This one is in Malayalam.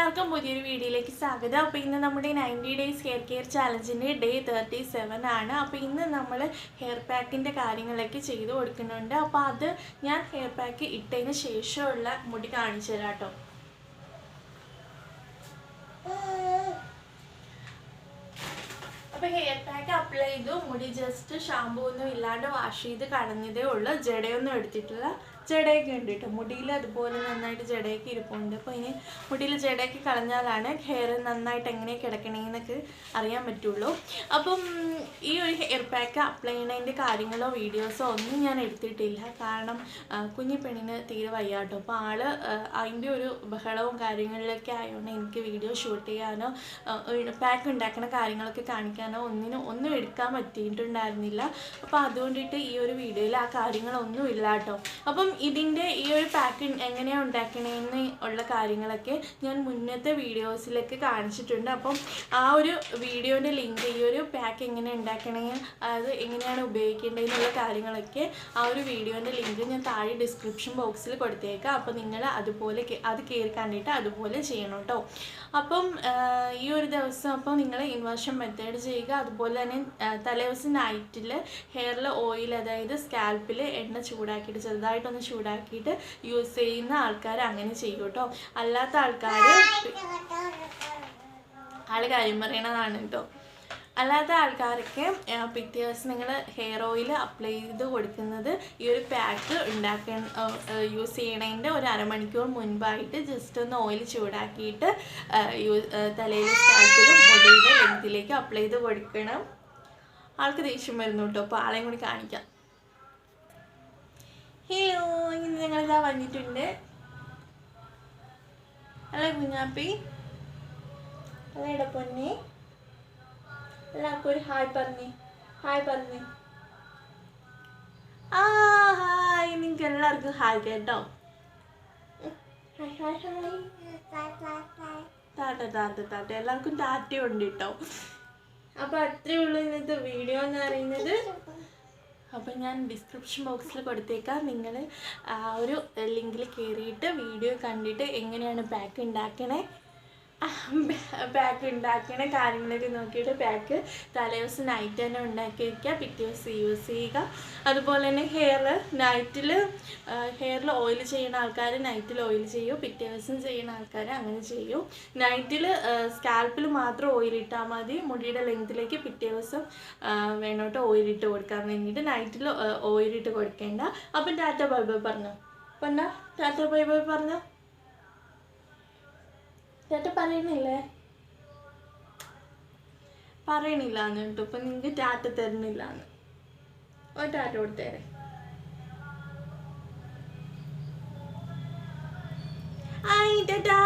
എല്ലാവർക്കും പുതിയൊരു വീഡിയോയിലേക്ക് സ്വാഗതം. അപ്പോൾ ഇന്ന് നമ്മുടെ 90 ഡേയ്സ് ഹെയർ കെയർ ചാലഞ്ചിൻ്റെ ഡേ 37 ആണ്. അപ്പോൾ ഇന്ന് നമ്മൾ ഹെയർ പാക്കിൻ്റെ കാര്യങ്ങളൊക്കെ ചെയ്ത് കൊടുക്കുന്നുണ്ട്. അപ്പോൾ അത് ഞാൻ ഹെയർ പാക്ക് ഇട്ടതിന് ശേഷമുള്ള മുടി കാണിച്ചു തരാം കേട്ടോ. അപ്പോൾ ഹെയർ പാക്ക് അപ്ലൈ ചെയ്തു, മുടി ജസ്റ്റ് ഷാമ്പൂ ഒന്നും ഇല്ലാണ്ട് വാഷ് ചെയ്ത് കളഞ്ഞതേ ഉള്ളൂ. ജടയൊന്നും എടുത്തിട്ടില്ല. ജടയൊക്കെ ഉണ്ട് കേട്ടോ, മുടിയിൽ അതുപോലെ നന്നായിട്ട് ജടയൊക്കെ ഇരിപ്പുണ്ട്. അപ്പോൾ ഇനി മുടിയിൽ ജടയൊക്കെ കളഞ്ഞാലാണ് ഹെയർ നന്നായിട്ട് എങ്ങനെ കിടക്കണമെന്നൊക്കെ അറിയാൻ പറ്റുള്ളൂ. അപ്പം ഈ ഒരു ഹെയർ പാക്ക് അപ്ലൈ ചെയ്യുന്നതിൻ്റെ കാര്യങ്ങളോ വീഡിയോസോ ഒന്നും ഞാൻ എടുത്തിട്ടില്ല. കാരണം കുഞ്ഞി പെണ്ണിന് തീരെ വയ്യാട്ടോ. അപ്പോൾ ആള് അതിൻ്റെ ഒരു ബഹളവും കാര്യങ്ങളിലൊക്കെ ആയതുകൊണ്ട് എനിക്ക് വീഡിയോ ഷൂട്ട് ചെയ്യാനോ പാക്ക് ഉണ്ടാക്കുന്ന കാര്യങ്ങളൊക്കെ കാണിക്കാനോ ഒന്നും എടുക്കാൻ പറ്റിയിട്ടുണ്ടായിരുന്നില്ല. അപ്പോൾ അതുകൊണ്ടിട്ട് ഈ ഒരു വീഡിയോയിൽ ആ കാര്യങ്ങളൊന്നും ഇല്ല കേട്ടോ. അപ്പം ഇതിൻ്റെ ഈ ഒരു പാക്ക് എങ്ങനെയാണ് ഉണ്ടാക്കണമെന്ന് ഉള്ള കാര്യങ്ങളൊക്കെ ഞാൻ മുന്നത്തെ വീഡിയോസിലൊക്കെ കാണിച്ചിട്ടുണ്ട്. അപ്പം ആ ഒരു വീഡിയോൻ്റെ ലിങ്ക്, ഈ ഒരു പാക്ക് എങ്ങനെ ഉണ്ടാക്കണമെങ്കിൽ അത് എങ്ങനെയാണ് ഉപയോഗിക്കേണ്ടതെന്നുള്ള കാര്യങ്ങളൊക്കെ ആ ഒരു വീഡിയോൻ്റെ ലിങ്ക് ഞാൻ താഴെ ഡിസ്ക്രിപ്ഷൻ ബോക്സിൽ കൊടുത്തേക്കാം. അപ്പോൾ നിങ്ങൾ അതുപോലെ അത് കയറി കണ്ടിട്ട് അതുപോലെ ചെയ്യണം കേട്ടോ. അപ്പം ഈ ഒരു ദിവസം അപ്പോൾ നിങ്ങൾ ഇൻവേർഷൻ മെത്തേഡ് ചെയ്യുക. അതുപോലെ തന്നെ തലേദിവസം നൈറ്റിൽ ഹെയറിൽ ഓയിൽ, അതായത് സ്കാൽപ്പിൽ എണ്ണ ചൂടാക്കിയിട്ട് ചെറുതായിട്ടൊന്ന് ചൂടാക്കിയിട്ട് യൂസ് ചെയ്യുന്ന ആൾക്കാർ അങ്ങനെ ചെയ്യും കേട്ടോ. അല്ലാത്ത ആൾക്കാർ കാര്യം പറയണതാണ് കേട്ടോ. അല്ലാത്ത ആൾക്കാരൊക്കെ പിറ്റേ ദിവസം നിങ്ങൾ ഹെയർ ഓയിൽ അപ്ലൈ ചെയ്ത് കൊടുക്കുന്നത് ഈ ഒരു പാക്ക് യൂസ് ചെയ്യണതിൻ്റെ ഒരു അരമണിക്കൂർ മുൻപായിട്ട് ജസ്റ്റ് ഒന്ന് ഓയിൽ ചൂടാക്കിയിട്ട് തലയിൽ സ്കാൽപ്പിലും മുടിയുടെ ലെങ്തിലേക്ക് അപ്ലൈ ചെയ്ത് കൊടുക്കണം. ആൾക്ക് ദേഷ്യം വരുന്നു കേട്ടോ. അപ്പോൾ ആളെയും കൂടി കാണിക്കാം. ഹലോ, ഇന്ന് ഞങ്ങളിതാ വന്നിട്ടുണ്ട്. അല്ലേ കുഞ്ഞാപ്പി? അല്ലേടാ പൊന്നെ? എല്ലാവർക്കും ഒരു ഹായ് പറഞ്ഞേ. ഹായ്, നിങ്ങൾക്ക് എല്ലാവർക്കും ഹായ് കേട്ടോ. താറ്റ എല്ലാവർക്കും താറ്റയുണ്ട് കേട്ടോ. അപ്പോൾ അത്രയേ ഉള്ളൂ ഇന്നത്തെ വീഡിയോ എന്ന് പറയുന്നത്. അപ്പോൾ ഞാൻ ഡിസ്ക്രിപ്ഷൻ ബോക്സിൽ കൊടുത്തേക്കാം. നിങ്ങൾ ആ ഒരു ലിങ്കിൽ കയറിയിട്ട് വീഡിയോ കണ്ടിട്ട് എങ്ങനെയാണ് പാക്ക് ഉണ്ടാക്കണ കാര്യങ്ങളൊക്കെ നോക്കിയിട്ട് പാക്ക് തലേദിവസം നൈറ്റ് തന്നെ ഉണ്ടാക്കി വയ്ക്കുക, പിറ്റേ ദിവസം യൂസ് ചെയ്യുക. അതുപോലെ തന്നെ ഹെയറിൽ ഓയിൽ ചെയ്യുന്ന ആൾക്കാർ നൈറ്റിൽ ഓയിൽ ചെയ്യും, പിറ്റേ ദിവസം ചെയ്യുന്ന ആൾക്കാർ അങ്ങനെ ചെയ്യും. നൈറ്റിൽ സ്കാൽപ്പിൽ മാത്രം ഓയിലിട്ടാൽ മതി. മുടിയുടെ ലെങ്തിലേക്ക് പിറ്റേ ദിവസം വേണോട്ട് ഓയിലിട്ട് കൊടുക്കാൻ വേണ്ടിയിട്ട് നൈറ്റിൽ ഓയിലിട്ട് കൊടുക്കേണ്ട. അപ്പം ടാറ്റ ബൈ ബൈ പറഞ്ഞോ. അപ്പം ടാറ്റ ബൈ ബൈ പറഞ്ഞോ. ടാറ്റ പറയണില്ലാന്ന് കേട്ടോ. ഇപ്പം നിങ്ങൾക്ക് ടാറ്റ തരുന്നില്ലാന്ന്. ഒരു ടാറ്റ കൊടുത്തേരെ. ടാറ്റാ.